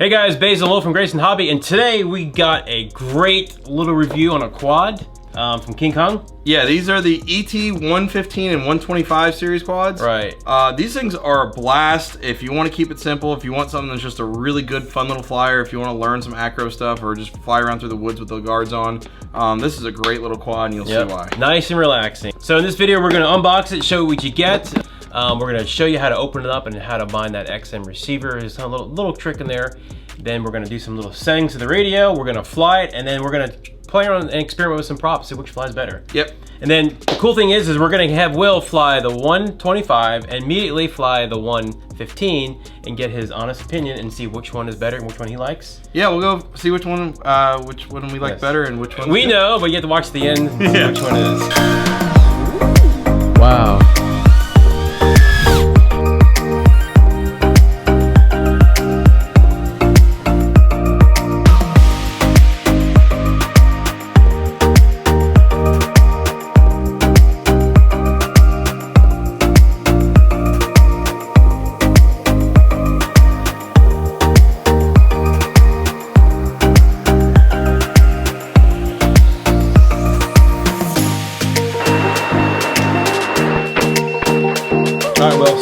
Hey guys, Basil Lowe from Grayson Hobby, and today we got a great little review on a quad from King Kong. Yeah, these are the ET115 and 125 series quads. Right. These things are a blast if you want to keep it simple, if you want something that's just a really good, fun little flyer, if you want to learn some acro stuff or just fly around through the woods with the guards on. This is a great little quad and you'll see why. Nice and relaxing. So in this video, we're going to unbox it, show you what you get. We're going to show you how to open it up and how to bind that XM receiver. There's a little trick in there. Then we're going to do some little settings to the radio. We're going to fly it, and then we're going to play around and experiment with some props, see which flies better. Yep. And then the cool thing is we're going to have Will fly the 125 and immediately fly the 115 and get his honest opinion and see which one is better and which one he likes. Yeah, we'll go see which one we like better and which one we know, but you have to watch the end to see which one it is. Wow.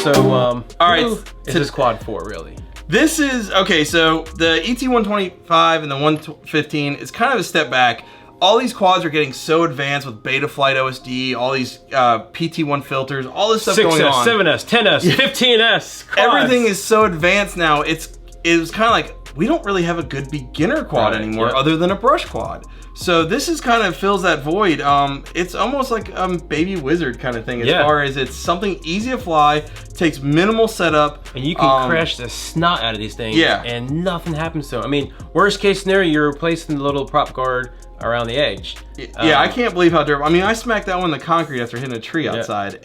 So, all right, is this quad for really? This is, okay, so the ET125 and the 115 is kind of a step back. All these quads are getting so advanced with Betaflight OSD, all these PT1 filters, all this stuff 6S, going on. 7S, 10S, 15S. Quads. Everything is so advanced now. It was kind of like, we don't really have a good beginner quad anymore other than a brush quad. So this is kind of fills that void. It's almost like a baby wizard kind of thing as far as it's something easy to fly, takes minimal setup. And you can crash the snot out of these things and nothing happens to them. I mean, worst case scenario, you're replacing the little prop guard around the edge. Yeah, I can't believe how durable. I mean, I smacked that one in the concrete after hitting a tree outside.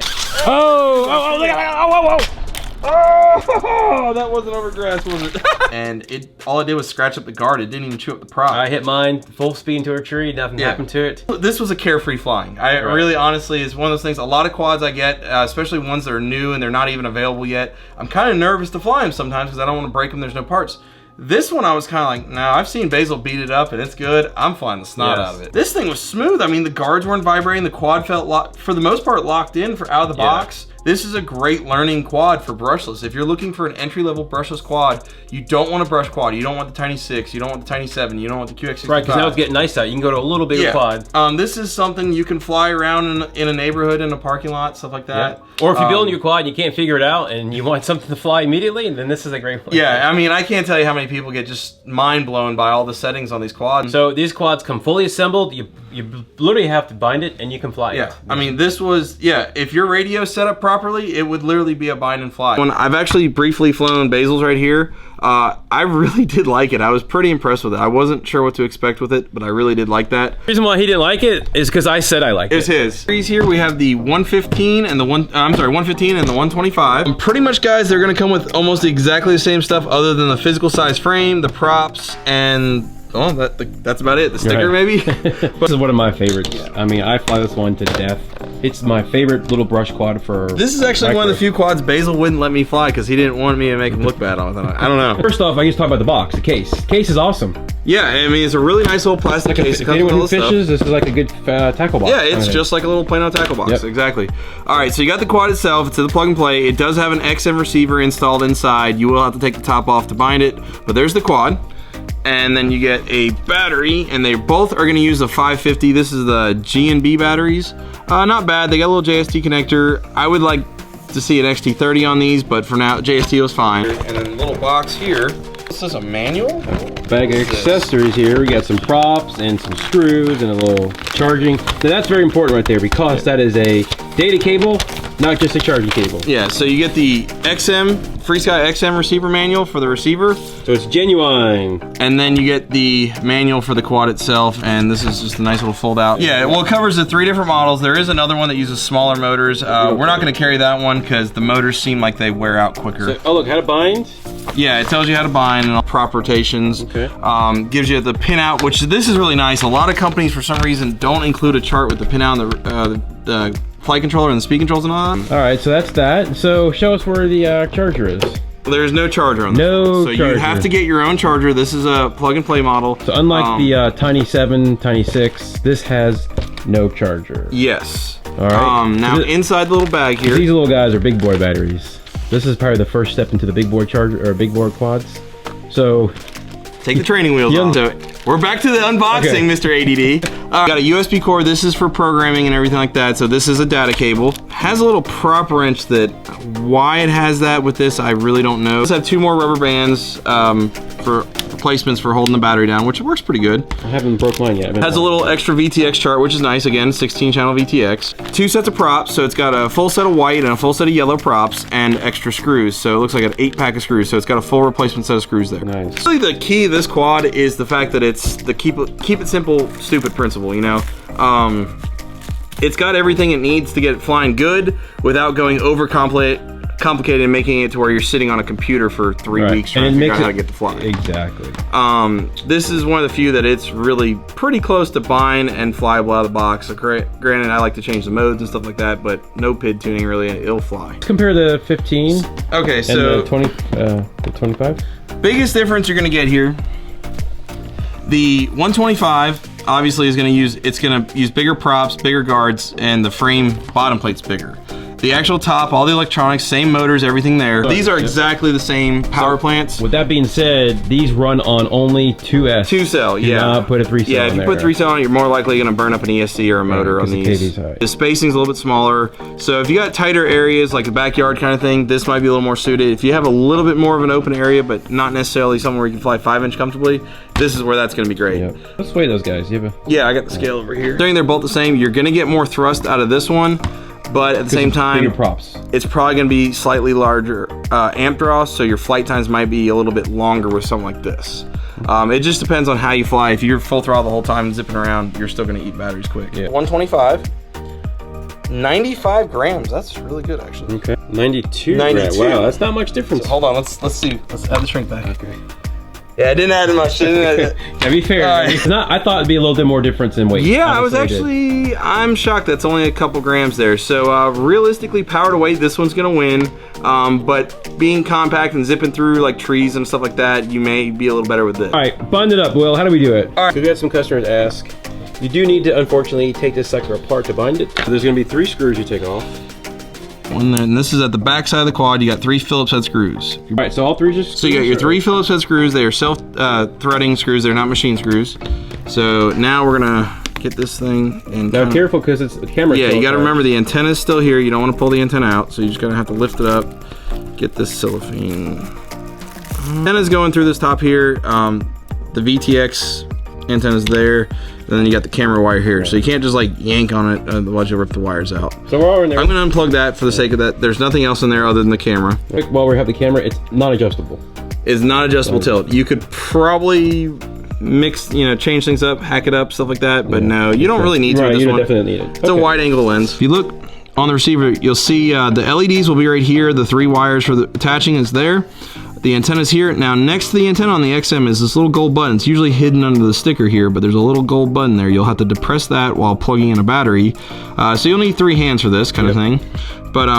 Oh, look at that. Oh, that wasn't over grass, was it? And all it did was scratch up the guard. It didn't even chew up the prop. I hit mine full speed into a tree. Nothing happened to it. This was a carefree flying. Really, honestly, is one of those things. A lot of quads I get, especially ones that are new and they're not even available yet, I'm kind of nervous to fly them sometimes because I don't want to break them. There's no parts. This one I was kind of like, no, I've seen Basil beat it up and it's good. I'm flying the snot out of it. This thing was smooth. I mean, the guards weren't vibrating. The quad felt, for the most part, locked in for out of the box. This is a great learning quad for brushless. If you're looking for an entry-level brushless quad, you don't want a brush quad. You don't want the Tiny 6. You don't want the Tiny 7. You don't want the QX65. Right, because now it's getting nice out. You can go to a little bigger quad. This is something you can fly around in a neighborhood, in a parking lot, stuff like that. Or if you're building your quad and you can't figure it out and you want something to fly immediately, then this is a great one. Yeah, I mean, I can't tell you how many people get just mind blown by all the settings on these quads. So these quads come fully assembled. You literally have to bind it and you can fly it. I mean, this was, if your radio set up properly, it would literally be a bind and fly. When I've actually briefly flown Basil's right here, I really did like it. I was pretty impressed with it. I wasn't sure what to expect with it, but I really did like that. The reason why he didn't like it is because I said I liked it. It's his. Here we have the 115 and the 115 and the 125. Pretty much, guys, they're gonna come with almost exactly the same stuff other than the physical size frame, the props, and that's about it. The sticker, maybe. This is one of my favorites. I mean, I fly this one to death. It's my favorite little brush quad for. This is actually one of the few quads Basil wouldn't let me fly because he didn't want me to make him look bad on it. I don't know. First off, I just talk about the box, the case. The case is awesome. Yeah, I mean, it's a really nice little plastic case. If anyone who fishes, this is like a good tackle box. Yeah, it's just like a little plain old tackle box. Exactly. All right, so you got the quad itself. It's in the plug and play. It does have an XM receiver installed inside. You will have to take the top off to bind it, but there's the quad. And then you get a battery, and they both are going to use the 550. This is the G&B batteries. Not bad. They got a little JST connector. I would like to see an XT30 on these, but for now, JST was fine. And then a little box here. This is a manual? Bag of accessories here. We got some props and some screws and a little charging. Now that's very important right there because that is a data cable, not just a charging cable. Yeah, so you get the XM, FrSky XM receiver manual for the receiver. So it's genuine. And then you get the manual for the quad itself, and this is just a nice little fold out. Yeah, well, it covers the 3 different models. There is another one that uses smaller motors. We're not gonna carry that one because the motors seem like they wear out quicker. So, look, how to bind? Yeah, it tells you how to bind and all prop rotations. Okay. Gives you the pinout, which this is really nice. A lot of companies, for some reason, don't include a chart with the pinout and the flight controller and the speed controls and all that. All right, so that's that. So show us where the charger is. There's no charger on this one. So you have to get your own charger. This is a plug and play model. So unlike the Tiny 7, Tiny 6, this has no charger. Yes. All right. Now inside the little bag here. These little guys are big boy batteries. This is probably the first step into the big boy charger or big boy quads. So take the training wheels off. So we're back to the unboxing, Mr. ADD. Got a USB cord. This is for programming and everything like that. So this is a data cable. Has a little prop wrench that, why it has that with this, I really don't know. Let's have 2 more rubber bands for replacements for holding the battery down, which works pretty good. I haven't broke mine yet. Has a little extra VTX chart, which is nice. Again, 16 channel VTX. 2 sets of props. So it's got a full set of white and a full set of yellow props and extra screws. So it looks like an 8-pack of screws. So it's got a full replacement set of screws there. Nice. Really the key to this quad is the fact that it's the keep it simple, stupid principle, you know? It's got everything it needs to get it flying good without going over complicated and making it to where you're sitting on a computer for 3 weeks trying to figure out how to get to fly. Exactly. This is one of the few that it's really pretty close to buying and flyable out of the box. So granted, I like to change the modes and stuff like that, but no PID tuning really, it'll fly. Compare the 15 okay, and so the 25. Biggest difference you're gonna get here, the 125 obviously is gonna use bigger props, bigger guards, and the frame bottom plate's bigger. The actual top, all the electronics, same motors, everything there. These are exactly the same power plants. With that being said, these run on only 2S. 2-cell, Do not put a 3-cell Yeah, if you put 3-cell on it, you're more likely gonna burn up an ESC or a motor on these. The spacing's a little bit smaller. So if you got tighter areas, like the backyard kind of thing, this might be a little more suited. If you have a little bit more of an open area, but not necessarily somewhere where you can fly 5-inch comfortably, this is where that's gonna be great. Yep. Let's weigh those guys. You have a... Yeah, I got the scale over here. They're both the same. You're gonna get more thrust out of this one, but at the same time, bigger props. It's probably gonna be slightly larger amp draw, so your flight times might be a little bit longer with something like this. It just depends on how you fly. If you're full throttle the whole time zipping around, you're still gonna eat batteries quick. Yeah. 125, 95 grams. That's really good, actually. Okay. 92. 92. Wow, that's not much difference. So hold on, let's see. Let's add the shrink back. Okay. Yeah, I didn't add much. To be fair, it's not. I thought it'd be a little bit more difference in weight. Yeah, I'm shocked that's only a couple grams there. So realistically, power to weight, this one's gonna win. But being compact and zipping through like trees and stuff like that, you may be a little better with this. All right, bind it up, Will. How do we do it? All right. We've had some customers ask. You do need to, unfortunately, take this sucker apart to bind it. So there's gonna be 3 screws you take off. And this is at the back side of the quad. You got 3 Phillips head screws. All right, so all 3 just. So you got your 3 Phillips head screws. They are self-threading screws. They're not machine screws. So now we're gonna get this thing and now careful because it's the camera. Yeah, you got to remember the antenna is still here. You don't want to pull the antenna out, so you're just gonna have to lift it up. Get this cellophane. Antenna's going through this top here. The VTX antenna's there. And then you got the camera wire here, so you can't just like yank on it, otherwise you'll rip the wires out. So we're all in there. I'm gonna unplug that for the sake of that. There's nothing else in there other than the camera. While we have the camera, it's not adjustable. It's not adjustable tilt. You could probably mix, change things up, hack it up, stuff like that, but no, you don't really need to. Right, you don't definitely need it. It's a wide angle lens. If you look on the receiver, you'll see the LEDs will be right here. The 3 wires for the attaching is there. The antenna's here. Now next to the antenna on the XM is this little gold button. It's usually hidden under the sticker here, but there's a little gold button there. You'll have to depress that while plugging in a battery. So you'll need 3 hands for this kind of thing. But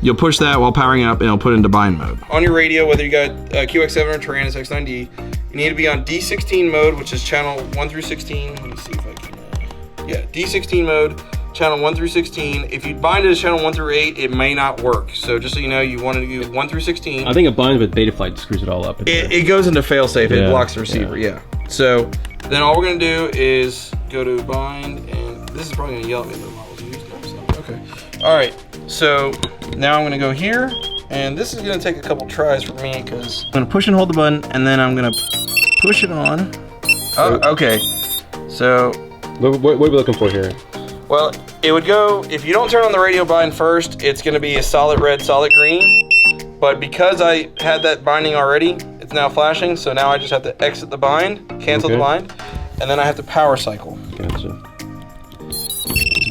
you'll push that while powering it up and it'll put it into bind mode. On your radio, whether you got QX7 or Taranis X9D, you need to be on D16 mode, which is channel 1 through 16. Let me see if I can, yeah, D16 mode. Channel 1 through 16. If you bind it as channel 1 through 8, it may not work. So just so you know, you want to do 1 through 16. I think it binds with Betaflight, screws it all up. It goes into failsafe. It blocks the receiver. Yeah. So then all we're gonna do is go to bind, and this is probably gonna yell at me. The model's used now. So okay. All right. So now I'm gonna go here, and this is gonna take a couple tries for me because I'm gonna push and hold the button, and then I'm gonna push it on. Oh, okay. So what are we looking for here? Well, it would go, if you don't turn on the radio bind first, it's gonna be a solid red, solid green. But because I had that binding already, it's now flashing, so now I just have to exit the bind, cancel the bind, and then I have to power cycle. Gotcha.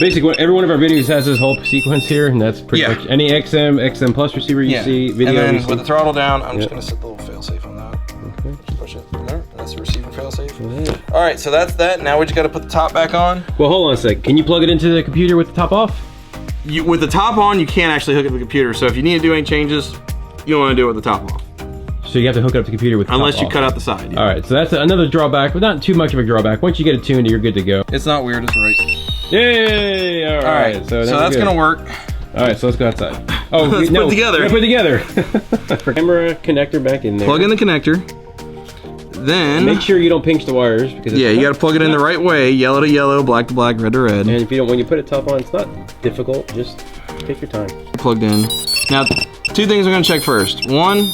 Basically, every one of our videos has this whole sequence here, and that's pretty much any XM Plus receiver you see, video. And then with the throttle down, I'm just gonna set the little failsafe on that. Okay. Push it from there. That's the receiver failsafe. All right, so that's that. Now we just got to put the top back on. Well, hold on a sec. Can you plug it into the computer with the top off? With the top on, you can't actually hook it to the computer. So if you need to do any changes, you want to do it with the top off. So you have to hook up the computer with. Unless you off. cut out the side. Yeah. All right, so that's another drawback, but not too much of a drawback. Once you get it tuned, you're good to go. It's not weird. It's right. Yay! All right. So that's gonna work. All right, so let's go outside. Oh, let's put it together. Yeah, put it together. Camera connector back in there. Plug in the connector. Then make sure you don't pinch the wires because you got to plug it in the right way. Yellow to yellow, black to black, red to red. And if you don't, when you put it top on, it's not difficult. Just take your time. Plugged in. Now, two things I'm gonna check first. One,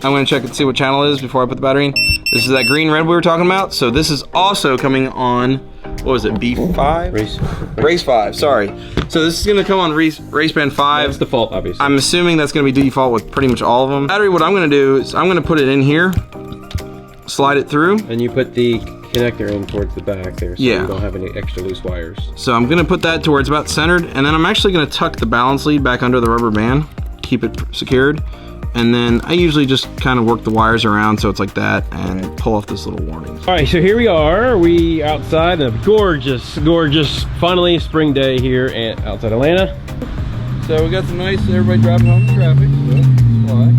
I'm gonna check and see what channel it is before I put the battery in. This is that green red we were talking about. So this is also coming on. What was it? B5? Race 5. Sorry. So this is gonna come on race band 5. That's default, obviously. I'm assuming that's gonna be default with pretty much all of them. Battery. What I'm gonna do is I'm gonna put it in here. Slide it through. And you put the connector in towards the back there so you don't have any extra loose wires. So I'm gonna put that to where it's about centered, and then I'm actually gonna tuck the balance lead back under the rubber band, keep it secured, and then I usually just kind of work the wires around so it's like that and pull off this little warning. All right, so here we are. We outside on a gorgeous, gorgeous, finally spring day here outside Atlanta. So we got some nice, everybody driving home in traffic, so fly.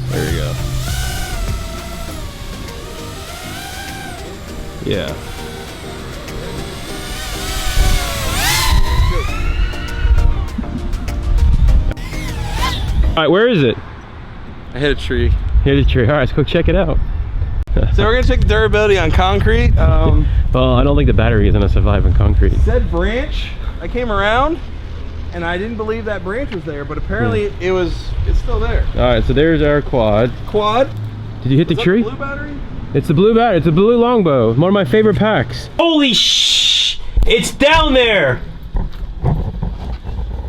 There you go. Yeah. All right, where is it? I hit a tree. Hit a tree. All right, let's go check it out. So we're gonna check the durability on concrete. Well, I don't think the battery is gonna survive in concrete. Said branch, I came around and I didn't believe that branch was there, but apparently it's still there. All right, so there's our quad. Quad. Did you hit the tree? The blue battery? It's the blue battery. It's a blue longbow. One of my favorite packs. Holy shh! It's down there.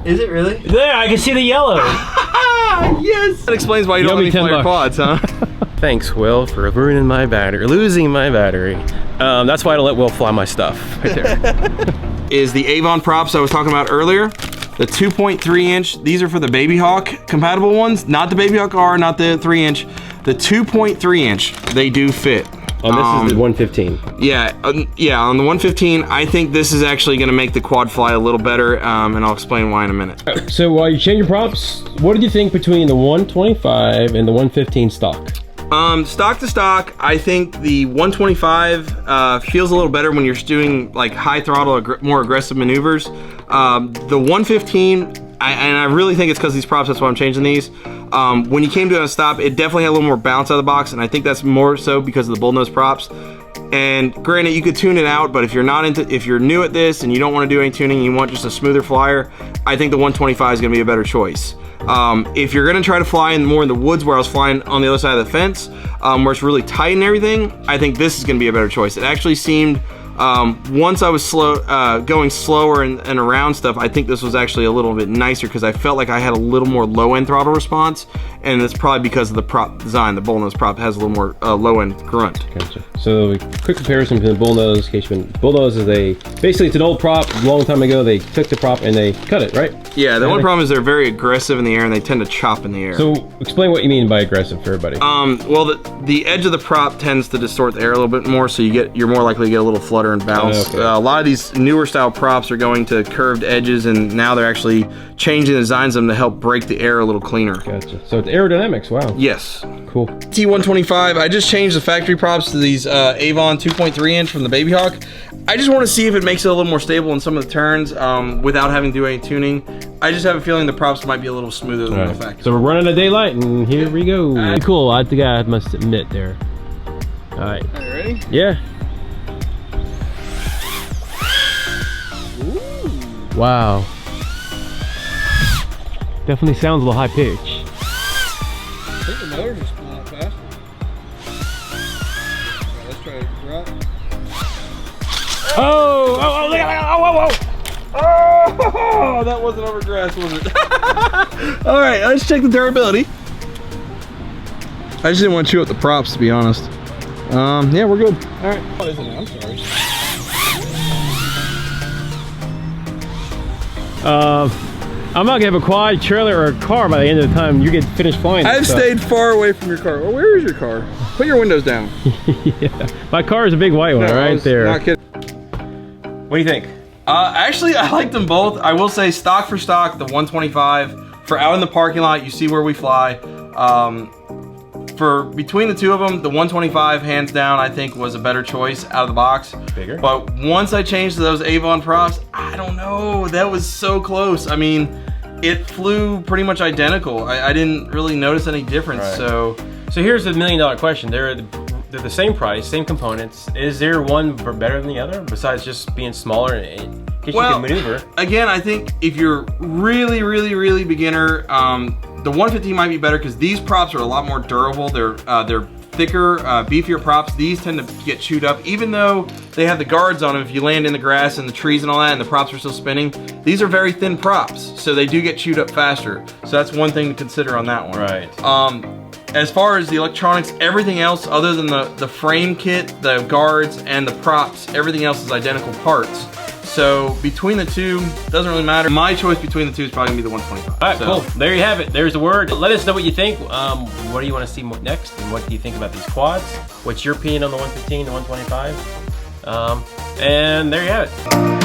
Is it really? There, I can see the yellow. Yes! That explains why you don't let me play your quads, huh? Thanks, Will, for ruining my battery, losing my battery. That's why I don't let Will fly my stuff. Right there. Is the Avon props I was talking about earlier. The 2.3 inch, these are for the Baby Hawk compatible ones, not the Baby Hawk R, not the 3 inch. The 2.3 inch, they do fit. Oh, this is the 115. Yeah, yeah, on the 115, I think this is actually gonna make the quad fly a little better, and I'll explain why in a minute. So while you change your props, what did you think between the 125 and the 115 stock? Stock to stock, I think the 125 feels a little better when you're doing like high throttle, more aggressive maneuvers. The 115, and I really think it's because these props, that's why I'm changing these. When you came to a stop, it definitely had a little more bounce out of the box, and I think that's more so because of the bullnose props. And granted, you could tune it out, but if you're new at this and you don't want to do any tuning, you want just a smoother flyer, I think the 125 is going to be a better choice. If you're going to try to fly more in the woods where I was flying on the other side of the fence, where it's really tight and everything, I think this is going to be a better choice. It actually seemed, once I was going slower and around stuff, I think this was actually a little bit nicer because I felt like I had a little more low-end throttle response, and it's probably because of the prop design. The bullnose prop has a little more low-end grunt. Gotcha. So, quick comparison between the bullnose. Bullnose is basically it's an old prop. A long time ago, they took the prop and they cut it, right? Yeah. The only problem is they're very aggressive in the air and they tend to chop in the air. So, explain what you mean by aggressive for everybody. Well, the edge of the prop tends to distort the air a little bit more, so you're more likely to get a little flutter and bounce. Okay. A lot of these newer style props are going to curved edges, and now they're actually changing the designs of them to help break the air a little cleaner. Gotcha. So it's aerodynamics. Wow. Yes. Cool. T125. I just changed the factory props to these Avon 2.3 inch from the Baby Hawk. I just want to see if it makes it a little more stable in some of the turns without having to do any tuning. I just have a feeling the props might be a little smoother than the factory. So we're running a daylight, and here we go. Cool. I think I must admit there. All right. Are you ready? Yeah. Ooh. Wow. Definitely sounds a little high pitch. I think the motor's just pulling up faster. Okay, let's try to drop. Oh, look at that. Oh, that wasn't over grass, was it? All right, let's check the durability. I just didn't want to chew up the props, to be honest. Yeah, we're good. All right. What is it now? I'm sorry. I'm not gonna have a quad, trailer, or a car by the end of the time you get finished flying. I've stayed far away from your car. Well, where is your car? Put your windows down. Yeah. My car is a big white one, right there. Not kidding. What do you think? Actually, I like them both. I will say stock for stock, the 125 for out in the parking lot, you see where we fly. For between the two of them, the 125 hands down I think was a better choice out of the box. Bigger. But once I changed to those Avon props, I don't know, that was so close. I mean, it flew pretty much identical. I didn't really notice any difference. Right. So here's the $1 million question. They're the same price, same components. Is there one better than the other besides just being smaller and you can maneuver? Again, I think if you're really beginner, the 150 might be better because these props are a lot more durable. They're thicker, beefier props. These tend to get chewed up, even though they have the guards on them. If you land in the grass and the trees and all that, and the props are still spinning, these are very thin props, so they do get chewed up faster. So that's one thing to consider on that one. Right. As far as the electronics, everything else other than the frame kit, the guards, and the props, everything else is identical parts. So between the two, doesn't really matter. My choice between the two is probably gonna be the 125. All right, cool. There you have it. There's the word. Let us know what you think. What do you want to see next? And what do you think about these quads? What's your opinion on the 115, the 125? And there you have it.